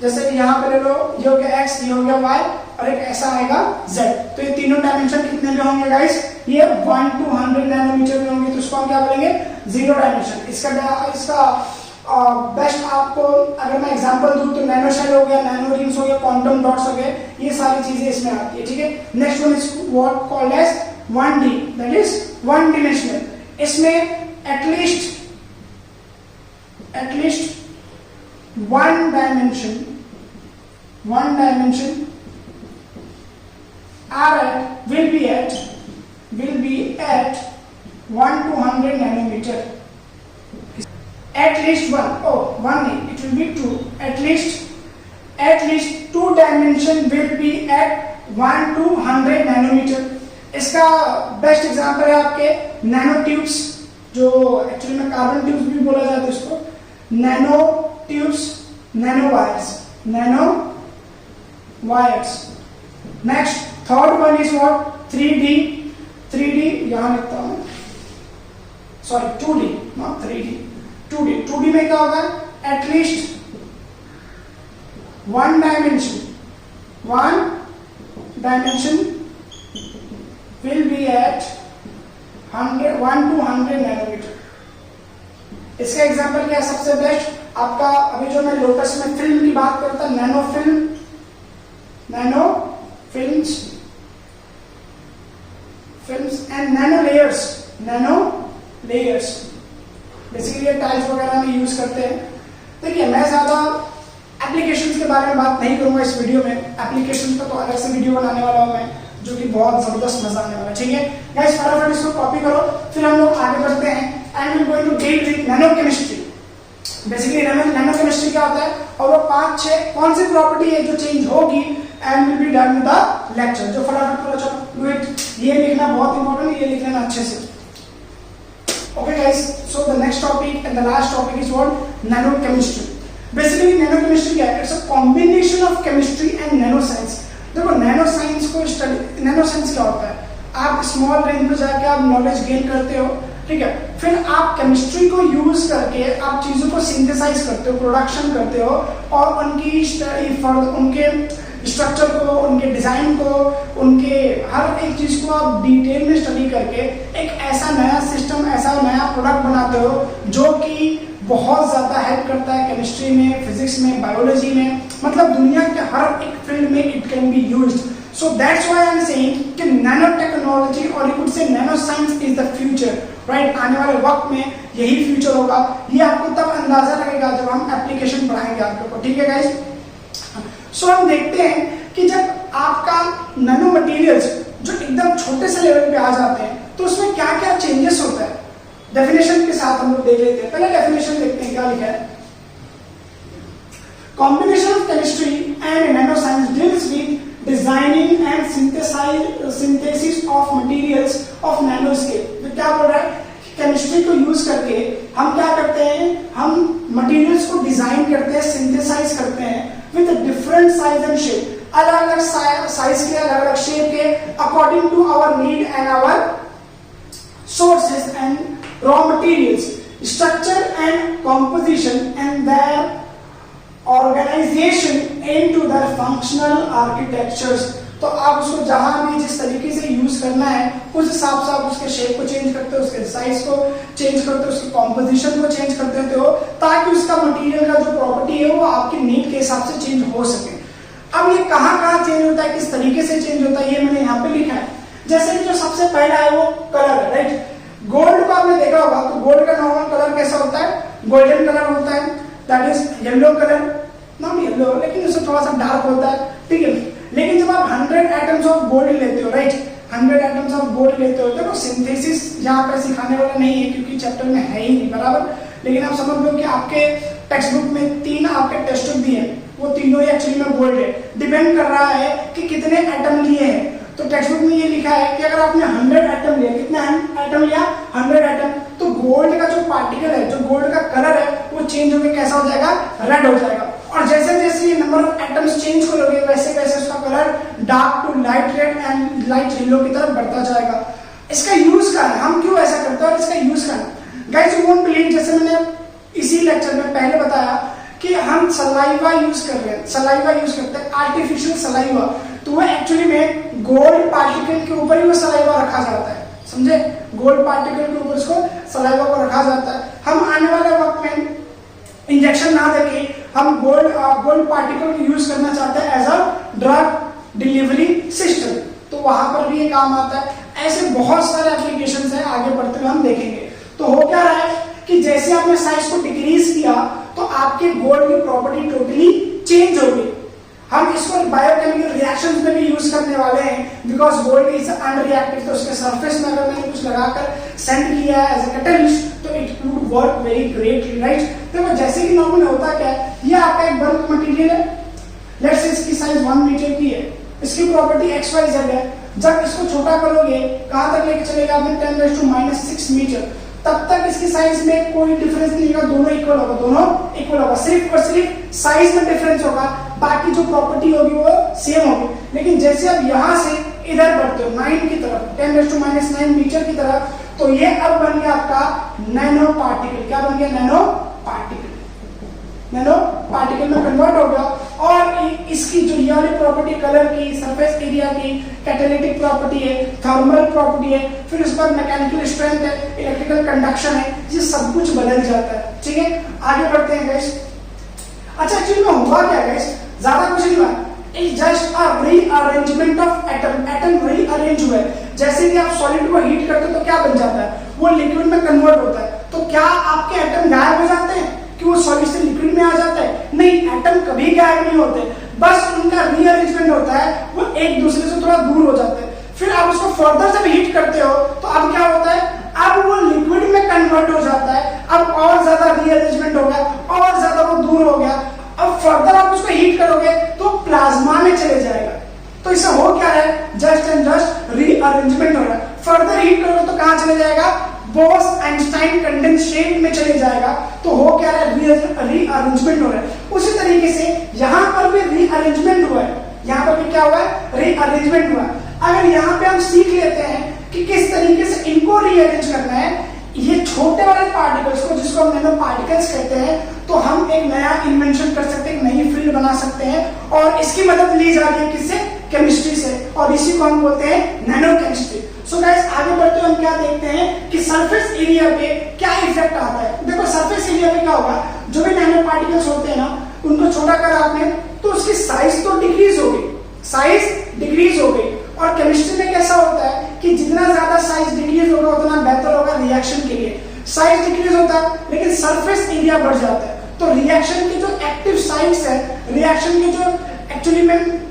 जैसे कि यहाँ पे ले लो, ये हो गया x, ये हो गया y, और एक ऐसा आएगा z। तो ये तीनों डायमेंशन कितने में होंगे गाइस, ये 1 to 100 नैनोमीटर में होंगे। तो इसको हम क्या बोलेंगे, 0 डायमेंशन। इसका बेस्ट आपको अगर मैं एग्जांपल दूं तो नैनो शेल हो गया, नैनो रिंग्स हो गया, क्वांटम डॉट्स हो गए, ये सारी चीजें इसमें आती है, ठीक है। Next one is what called as 1D, that is 1 dimensional. इसमें at least 1 dimension will be at 1 to 100 nanometer. At least 1, one नहीं, it will be 2. At least 2 dimension will be at 1 to 100 nanometer. इसका best example है आपके nano tubes, जो actually में carbon tubes भी बोला जाता है इसको, nano tubes, nano wires. Next third one is what, 3D यहां लिखता हूं, sorry 2D not 3D, 2D में क्या होगा, at least 1 dimension will be at 1 to 100 nanometre. इसका एग्जांपल क्या है सबसे बेस्ट आपका, अभी जो मैं लोटस में फिल्म की बात करता, nano films and nano layers. Basically ये टाइल्स वगैरह में यूज करते हैं। देखिए मैं ज्यादा एप्लीकेशंस के बारे में बात नहीं करूंगा इस वीडियो में, एप्लीकेशंस का तो अलग से वीडियो बनाने वाला हूं मैं, जो कि बहुत जबरदस्त मजा आने वाला है, ठीक है गाइस। फटाफट इसको कॉपी करो, फिर हम लोग आगे बढ़ते हैं and we going to deal with nano chemistry. Basically nano chemistry क्या होता है और वो 5-6 कौन सी प्रॉपर्टी है जो चेंज होगी and will be done with the lecture. जो फटाफट करो, चलो डू इट। ये लिखना बहुत इंपॉर्टेंट है, ये लिख लेना अच्छे से। Okay guys, so the next topic and the last topic is what? Nanochemistry. Basically nanochemistry क्या है? It's a combination of chemistry and nanoscience. देखो nanoscience को स्टडी, nanoscience क्या होता है? आप स्मॉल रेंज में जाके आप नॉलेज गेन करते हो, ठीक है, फिर आप केमिस्ट्री को यूज करके आप चीजों को सिंथेसाइज करते हो, प्रोडक्शन करते हो और उनकी स्टडी फॉर उनके स्ट्रक्चर को, उनके डिजाइन को, उनके हर एक चीज को आप डिटेल में स्टडी करके एक ऐसा नया सिस्टम, ऐसा नया प्रोडक्ट बनाते हो जो कि बहुत ज्यादा हेल्प करता है केमिस्ट्री में, फिजिक्स में, बायोलॉजी में, मतलब दुनिया के हर एक फील्ड में it can be used. So that's why I'm saying कि नैनो टेक्नोलॉजी और you could say nano science is the future, right. आने वाले वक्त में यही फ्यूचर होगा. ये आपको तब अंदाजा लगेगा जब हम एप्लीकेशन पढ़ाएंगे आप लोग को, ठीक है गाइस. सो हम देखते हैं कि जब आपका नैनो मटेरियल्स जो एकदम छोटे से लेवल पे आ जाते हैं तो उसमें क्या क्या चेंजेस होता है, डेफिनेशन के साथ हम लोग देख लेते हैं. पहले डेफिनेशन देखते हैं क्या लिखा है. Combination of chemistry and nano science deals with designing and synthesis of materials of nano scale. तो क्या बोल रहा है, केमिस्ट्री को यूज करके हम क्या करते हैं, हम मटेरियल्स को डिजाइन करते हैं, सिंथेसाइज करते हैं with different size and shape, अलग अलग साइज के, अलग अलग शेप के, according to our need and our sources and raw materials, structure and composition and their organisation into their functional architectures. तो आप उसको जहां भी जिस तरीके से यूज करना है उस हिसाब से आप उसके शेप को चेंज करते हो, उसके साइज को चेंज करते हो, उसकी कॉम्पोजिशन को चेंज कर देते हो ताकि उसका मटेरियल का जो प्रॉपर्टी है वो आपके नीड के हिसाब से चेंज हो सके. अब ये कहाँ चेंज होता है, किस तरीके से चेंज होता है, ये मैंने यहाँ पे लिखा है. जैसे कि जो सबसे पहला है वो कलर है, राइट. गोल्ड को आपने देखा होगा तो गोल्ड का नॉर्मल कलर कैसा होता है, गोल्डन कलर होता है, that is yellow colour, not yellow लेकिन उससे थोड़ा सा डार्क होता है, ठीक है. लेकिन जब आप 100 एटम्स ऑफ गोल्ड लेते हो, राइट, 100 एटम्स ऑफ गोल्ड लेते हो, देखो सिंथेसिस यहाँ पे सिखाने वाला नहीं है क्योंकि चैप्टर में है ही नहीं, बराबर. लेकिन आप समझ लो कि आपके टेक्स्ट बुक में 3 आपके टेस्ट बुक दिए हैं, वो तीनों ही एक्चुअली में गोल्ड है. डिपेंड कर रहा है कि कितने एटम लिए हैं. तो टेक्स्ट बुक में ये लिखा है कि अगर आपने 100 एटम लिया, कितना एटम लिया, 100 एटम, तो गोल्ड का जो पार्टिकल है, जो गोल्ड का कलर है वो चेंज होकर कैसा हो जाएगा, रेड हो जाएगा. और जैसे जैसे ये नंबर ऑफ एटम्स चेंज करोगे वैसे वैसे उसका colour dark to light red and light yellow की तरफ बढ़ता जाएगा. इसका यूज क्या है, हम क्यों ऐसा करते हैं और इसका यूज क्या है. गाइस यू वोंट बिलीव, जैसे मैंने इसी लेक्चर में पहले बताया कि हम सलाइवा यूज कर रहे हैं, सलाइवा यूज करते हैं, आर्टिफिशियल सलाइवा. तो वो एक्चुअली में गोल्ड पार्टिकल के ऊपर ही वो सलाइवा रखा जाता है, समझे. गोल्ड पार्टिकल के ऊपर इसको सलाइवा को रखा जाता है. हम आने वाले वक्त में इंजेक्शन ना देके हम गोल्ड पार्टिकल को यूज करना चाहते हैं as a drug delivery system, तो वहां पर भी ये काम आता है. ऐसे बहुत सारे एप्लीकेशंस हैं, आगे बढ़ते हुए हम देखेंगे. तो हो क्या रहा है कि जैसे आपने साइज को डिक्रीज किया तो आपके गोल्ड की प्रॉपर्टी टोटली चेंज हो गई. हम इसको बायोकेमिकल रिएक्शंस में भी यूज करने वाले हैं बिकॉज गोल्ड इज अनरिएक्टिव. तो उसके सरफेस में अगर मैंने कुछ लगाकर सेंड किया है एज ए कैटलिस्ट तो it would work very greatly, right. देखो जैसे कि नॉर्मल होता क्या है, ये आपका एक बल्क मटेरियल है, लेट्स से इसकी साइज 1 मीटर की है, इसकी प्रॉपर्टी XYZ है. जब इसको छोटा करोगे कहां तक लेके चलेगा आपने 10⁻⁶ मीटर, तब तक इसकी साइज में कोई डिफरेंस नहीं होगा, दोनों इक्वल होगा, दोनों इक्वल होगा. सिर्फ और सिर्फ साइज में डिफरेंस होगा, बाकी जो प्रॉपर्टी होगी वो सेम होगी. लेकिन जैसे आप यहाँ से इधर बढ़ते हो 9 की तरफ, 10⁻⁹ मीटर की तरफ, तो ये अब बन गया आपका नैनो पार्टिकल. क्या बन गया, नैनो पार्टिकल. नैनो पार्टिकल में कन्वर्ट हो गया. और इसकी जो ये वाली प्रॉपर्टी कलर की, सरफेस एरिया की, कैटालिटिक प्रॉपर्टी है, थर्मल प्रॉपर्टी है, फिर उस पर मैकेनिकल स्ट्रेंथ है, इलेक्ट्रिकल कंडक्शन है, ये सब कुछ बदल जाता है. ठीक है, आगे बढ़ते हैं गाइस. अच्छा एक्चुअली में हुआ क्या गाइस, ज्यादा कुछ नहीं हुआ, it's just a rearrangement of atom. Atom rearrange हुआ है. जैसे कि आप सॉलिड को हीट करते हो तो क्या बन जाता है, वो लिक्विड में कन्वर्ट होता है. तो क्या आपके एटम गायब हो जाते हैं कि वो सॉलिड से लिक्विड में आ जाता है? नहीं, एटम कभी गायब नहीं होते, बस उनका रीअरेंजमेंट होता है, वो एक दूसरे से थोड़ा दूर हो जाते हैं. फिर आप उसको फर्दर जब हीट करते हो तो अब क्या होता है, अब वो लिक्विड में कन्वर्ट हो जाता है. अब और ज्यादा रीअरेंजमेंट हो गया, और ज्यादा वो दूर हो गया. अब फर्दर आप उसको हीट करोगे तो प्लाज्मा में चले जाएगा. तो इससे हो क्या है, जस्ट एंड जस्ट रीअरेंजमेंट हो रहा है. फर्दर हीट करोगे तो कहां चले जाएगा, बोस आइंस्टाइन कंडेंसेट में चले जाएगा तो हो क्या रहा है, रीअरेंजमेंट हो रहा है। उसी तरीके से यहाँ पर भी रीअरेंजमेंट हुआ है, यहाँ पर भी क्या हुआ है, रीअरेंजमेंट हुआ है। अगर यहाँ पे हम सीख लेते हैं कि किस तरीके से इनको रीअरेंज करना है, ये छोटे वाले पार्टिकल्स को जिसको हम नैनो पार्टिकल्स कहते हैं, तो हम एक नया इन्वेंशन कर सकते हैं, एक नई फील्ड बना सकते हैं और इसकी मदद ली जा रही है किससे, केमिस्ट्री से, और इसी को हम बोलते हैं नैनो केमिस्ट्री। सो गाइस आगे बढ़ते हुए हम क्या देखते हैं कि सरफेस एरिया पे क्या इफेक्ट आता है। देखो सरफेस एरिया पे क्या होगा, जो भी नैनो पार्टिकल्स होते हैं ना, उनको छोटा कर आपने तो उसकी साइज तो डिक्रीज हो गई, साइज डिक्रीज हो गई। और केमिस्ट्री में कैसा होता है कि जितना ज्यादा साइज डिक्रीज होगा उतना बेहतर होगा रिएक्शन के लिए। साइज डिक्रीज होता है लेकिन सरफेस एरिया बढ़ जाता है, तो रिएक्शन की जो एक्टिव साइट्स है, रिएक्शन की जो एक्चुअली में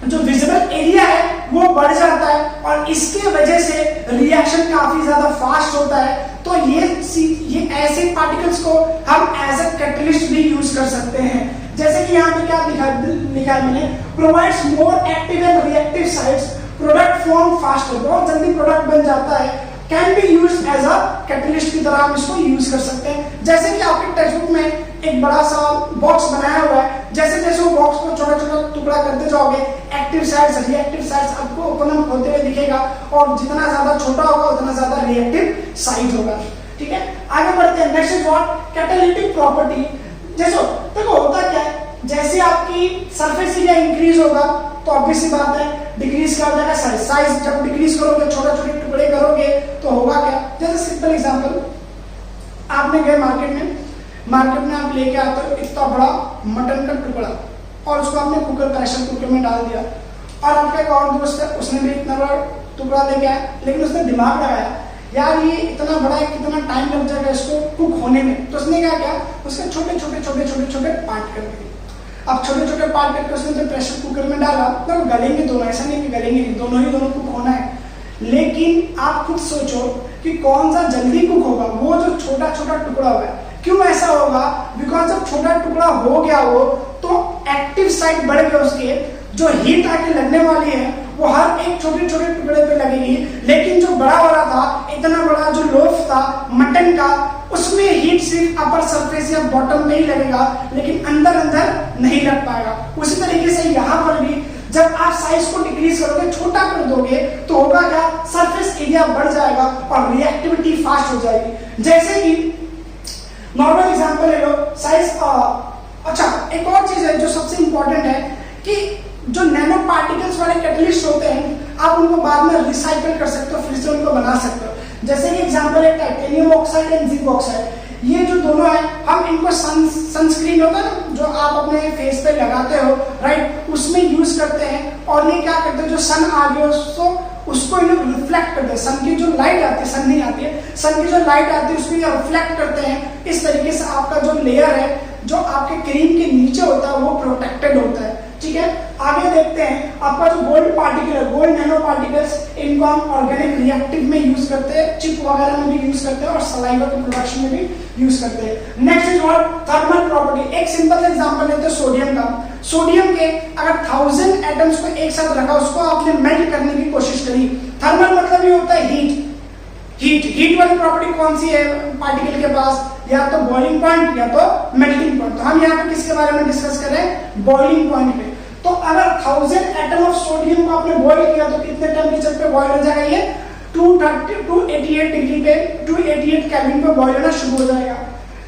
जो विजिबल एरिया है वो बढ़ जाता है और इसके वजह से रिएक्शन काफी ज्यादा फास्ट होता है। तो ये ऐसे पार्टिकल्स को हम एज अ कैटलिस्ट भी यूज कर सकते हैं। जैसे कि यहाँ पे क्या लिखा है मैंने, provides more active and reactive sites, product form faster, बहुत जल्दी प्रोडक्ट बन जाता है, can be use as a catalyst की तरह हम इसको यूज कर सकते हैं। जैसे कि आपके टेक्स्ट बुक में एक बड़ा सा बॉक्स बनाया हुआ है, जैसे जैसे वो बॉक्स को छोटा छोटा टुकड़ा करते जाओगे, एक्टिव साइट्स रिएक्टिव साइट्स आपको ओपन अप होते हुए दिखेगा और जितना ज्यादा छोटा होगा उतना ज्यादा रिएक्टिव साइट होगा। ठीक है, आगे बढ़ते हैं। Next is what, catalytic property. जैसे देखो होता क्या है, जैसे आपकी सरफेस एरिया इंक्रीज होगा तो ऑब्वियस सी बात है डिक्रीज क्या हो जाएगा, साइज। साइज जब डिक्रीज करोगे, छोटे छोटे टुकड़े करोगे तो होगा क्या, जैसे सिंपल एग्जांपल, आपने गए मार्केट में आप लेके आते हो इतना बड़ा मटन का टुकड़ा और उसको आपने प्रेशर कुकर में डाल दिया, और आपका एक और दोस्त है उसने भी इतना बड़ा टुकड़ा लेके आया, लेकिन उसने दिमाग लगाया यार ये इतना बड़ा है, कितना टाइम लग जाएगा इसको कुक होने में, तो उसने क्या किया, उसके छोटे छोटे पार्ट कर दिए। अब छोटे छोटे पार्ट करके उसने जब प्रेशर कुकर में डाला तो गलेंगे दोनों, ऐसा नहीं कि गलेंगे नहीं, दोनों कुक होना है। लेकिन आप खुद सोचो कि कौन सा जल्दी कुक होगा, वो जो छोटा छोटा टुकड़ा हुआ है। क्यों ऐसा होगा, बिकॉज जब छोटा टुकड़ा हो गया वो तो एक्टिव साइड बढ़ गया, उसके जो हीट आके लगने वाली है वो हर एक छोटे छोटे टुकड़े पे लगेगी। लेकिन जो बड़ा वाला था, इतना बड़ा जो लोफ था मटन का, उसमें हीट सिर्फ अपर सरफेस या बॉटम में ही लगेगा, लेकिन अंदर नहीं लग पाएगा। उसी तरीके से यहाँ पर भी जब आप साइज को डिक्रीज करोगे, छोटा कर दोगे, तो होगा क्या, सरफेस एरिया बढ़ जाएगा और रिएक्टिविटी फास्ट हो जाएगी। जैसे कि नॉर्मल एग्जांपल ले लो, साइज। अच्छा एक और चीज है जो सबसे इंपॉर्टेंट है कि जो नैनो पार्टिकल्स वाले कैटलिस्ट होते हैं आप उनको बाद में रिसाइकल कर सकते हो, फिर से उनको बना सकते हो। जैसे कि एग्जांपल है titanium oxide and zinc oxide, ये जो दोनों है हम इनको सनस्क्रीन होता है ना जो आप अपने फेस पे लगाते हो, राइट, उसमें यूज करते हैं। और ये क्या करते हैं, जो सन आ गया उसको रिफ्लेक्ट करते हैं, सन की जो लाइट आती है, सन नहीं आती है, सन की जो लाइट आती है उसको ये रिफ्लेक्ट करते हैं। इस तरीके से आपका जो लेयर है जो आपके क्रीम के नीचे होता है वो प्रोटेक्टेड होता है। ठीक है, आगे देखते हैं आपका जो गोल्ड पार्टिकल है, गोल्ड नैनो पार्टिकल्स, इनको हम ऑर्गेनिक रिएक्टिव में यूज करते हैं, चिप वगैरह में भी यूज करते हैं और सलाइवा के प्रोडक्शन में भी यूज करते हैं। Next is what, thermal property. एक सिंपल एग्जांपल लेते हैं सोडियम का। सोडियम के अगर 1000 एटम्स को एक साथ रखा, उसको आपने मेल्ट करने की कोशिश करी, थर्मल मतलब ये होता है हीट वाली प्रॉपर्टी कौन सी है पार्टिकल के पास, या तो बॉइलिंग पॉइंट या तो मेल्टिंग पॉइंट। तो हम यहाँ पे किसके बारे में डिस्कस कर रहे हैं, बॉइलिंग पॉइंट पे। तो अगर 1000 एटम ऑफ सोडियम को आपने बॉइल किया तो कितने टेम्परेचर पे बॉइल हो जाएगा, ये 288 डिग्री पे, 288 केल्विन पे बॉइल होना शुरू हो जाएगा।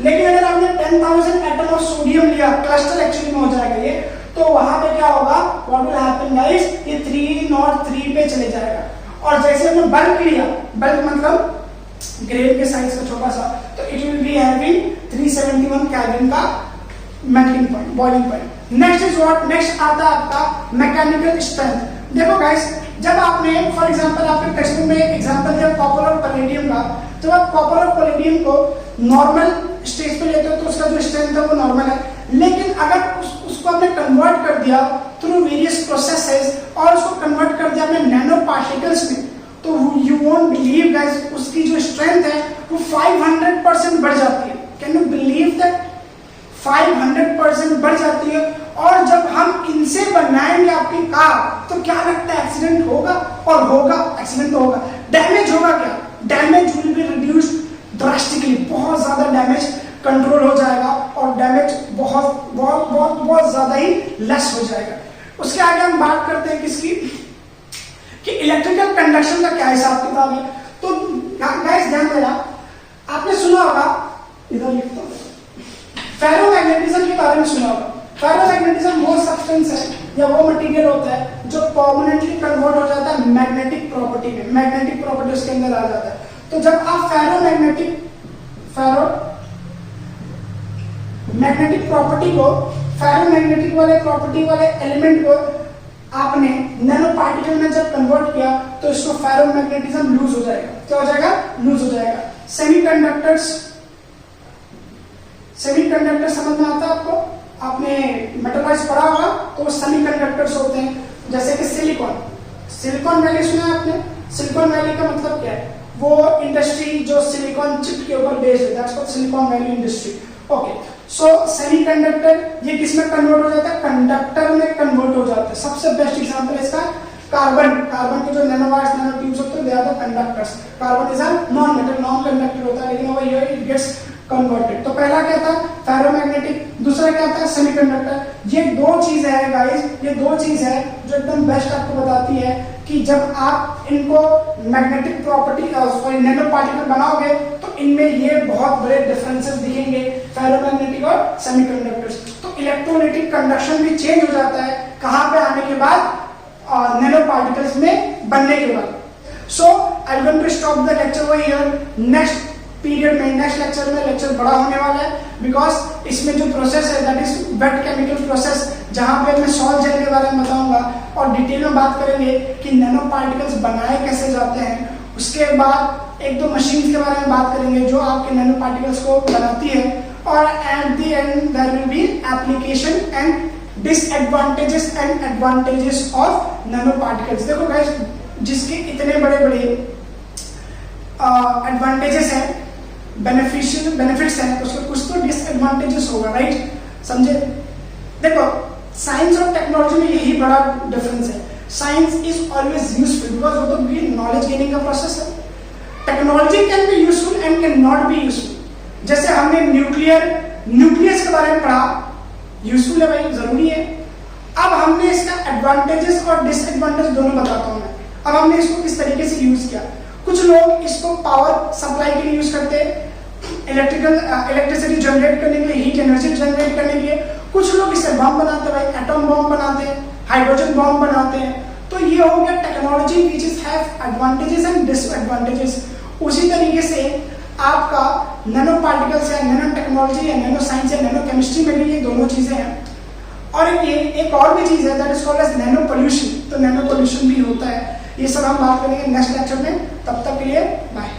लेकिन अगर आपने 10,000 एटम ऑफ सोडियम लिया, क्लस्टर एक्चुअली में हो जाएगा ये, तो वहां पे क्या होगा, व्हाट विल हैपन गाइस, ये 303 पे चले जाएगा। और जैसे हमने बल्क लिया, बल्क मतलब ग्रेन के साइज का छोटा सा, तो it will be having 371 kelvin का melting point, boiling point. Next is what, next आता है आपका मैकेनिकल स्ट्रेंथ। देखो गाइस, जब आपने फॉर एग्जांपल आपके टेक्स्ट बुक में एग्जांपल दिया कॉपर और पैलेडियम का, जब आप कॉपर और पैलेडियम को नॉर्मल स्टेज पे लेते हो तो उसका जो स्ट्रेंथ है वो नॉर्मल है। लेकिन अगर उसको आपने कन्वर्ट कर दिया थ्रू वेरियस प्रोसेसेस और उसको कन्वर्ट कर दिया आपने नैनो पार्टिकल्स में, तो यू वोंट बिलीव गाइस, उसकी जो स्ट्रेंथ है वो 500% बढ़ जाती है। कैन यू बिलीव दैट, 500% बढ़ जाती है। और जब हम इनसे बनाएंगे आपकी कार तो क्या लगता है, एक्सीडेंट होगा, और होगा, एक्सीडेंट तो होगा, डैमेज होगा क्या, damage will be reduced drastically, बहुत ज्यादा डैमेज कंट्रोल हो जाएगा और डैमेज बहुत बहुत बहुत बहुत ज्यादा ही लेस हो जाएगा। उसके आगे हम बात करते हैं किसकी, कि इलेक्ट्रिकल कंडक्शन का क्या हिसाब किताब है। तो गाइस ध्यान देना, आपने सुना होगा, इधर लिखता हूं, फेरोमैग्नेटिज्म के बारे में सुना होगा। फेरोमैग्नेटिज्म वो सब्सटेंस है या वो मटेरियल होता है जो परमानेंटली कन्वर्ट हो जाता है मैग्नेटिक प्रॉपर्टी में, मैग्नेटिक प्रॉपर्टी उसके अंदर आ जाता है। तो जब आप मैग्नेटिक प्रॉपर्टी को, फेरोमैग्नेटिक वाले प्रॉपर्टी वाले एलिमेंट को आपने नैनो पार्टिकल में जब कन्वर्ट किया तो इसको फेरोमैग्नेटिज्म लूज हो जाएगा। क्या हो जाएगा? लूज हो जाएगा। सेमीकंडक्टर समझ में आता है आपको? आपने मेटल वाइज पढ़ा होगा, तो सेमीकंडक्टर्स होते हैं, जैसे कि सिलिकॉन वैली सुना है आपने? सिलिकॉन वैली का मतलब क्या है? वो इंडस्ट्री जो सिलिकॉन चिप के ऊपर बेस्ड है, that's called silicon valley industry. Okay, so semiconductor ये किसमें कन्वर्ट हो जाता है? कंडक्टर में कन्वर्ट हो जाता है। सबसे बेस्ट एग्जांपल है इसका कार्बन के जो नैनोवायर्स, नैनो ट्यूब्स होते हैं, they are the conductors. Carbon is a non metal, non conductor होता है, लेकिन over here it gets converted. तो पहला क्या था? फेरोमैग्नेटिक। दूसरा क्या था? सेमीकंडक्टर। ये दो चीज है गाइस, ये दो चीज है जो एकदम बेस्ट आपको बताती है कि जब आप इनको magnetic property sorry nano particle बनाओगे तो इनमें ये बहुत बड़े डिफरेंसेस दिखेंगे, फेरोमैग्नेटिक और सेमीकंडक्टर्स। तो इलेक्ट्रोलाइटिक कंडक्शन भी चेंज हो जाता है कहां पे आने के बाद? नैनो पार्टिकल्स में बनने के बाद। So I am going to stop the lecture over here. Next period में, नेक्स्ट लेक्चर में लेक्चर बड़ा होने वाला है, बिकॉज इसमें जो प्रोसेस है that is wet chemical process, जहां पे मैं सॉल्ट जेल के बारे में बताऊंगा और डिटेल में बात करेंगे कि नैनो पार्टिकल्स बनाए कैसे जाते हैं। उसके बाद एक दो मशीन के बारे में बात करेंगे जो आपके नैनो पार्टिकल्स को बनाती है, और at the end there will be application and disadvantages and advantages of nano particles. देखो गाइस, जिसके इतने बड़े बड़े एडवांटेजेस हैं, बेनिफिट्स हैं, उसके कुछ तो डिसएडवांटेजेस होगा, राइट? समझे? देखो, साइंस और टेक्नोलॉजी में यही बड़ा डिफरेंस है। Science is always useful because वो तो नॉलेज गेनिंग का प्रोसेस है। Technology can be useful and can not be useful. जैसे हमने न्यूक्लियस के बारे में पढ़ा, यूजफुल है भाई, जरूरी है। अब हमने इसका एडवांटेजेस और डिसएडवांटेज दोनों बताता हूं मैं। अब हमने इसको किस तरीके से यूज किया। कुछ लोग इसको पावर सप्लाई के लिए यूज करते हैं, इलेक्ट्रिसिटी जनरेट करने के लिए, हीट एनर्जी जनरेट करने के लिए। कुछ लोग इससे बम बनाते हैं भाई, एटम बम बनाते हैं, हाइड्रोजन बम बनाते हैं। तो ये हो गया technology which is have advantages and disadvantages. उसी तरीके से आपका नैनो पार्टिकल्स या नैनो टेक्नोलॉजी या नैनो साइंस या नैनो केमिस्ट्री में भी ये दोनों चीजें हैं। और ये एक और भी चीज है that is called as nano pollution. तो नैनो पोल्यूशन भी होता है। ये सब हम बात करेंगे नेक्स्ट लेक्चर में। तब तक के लिए बाय।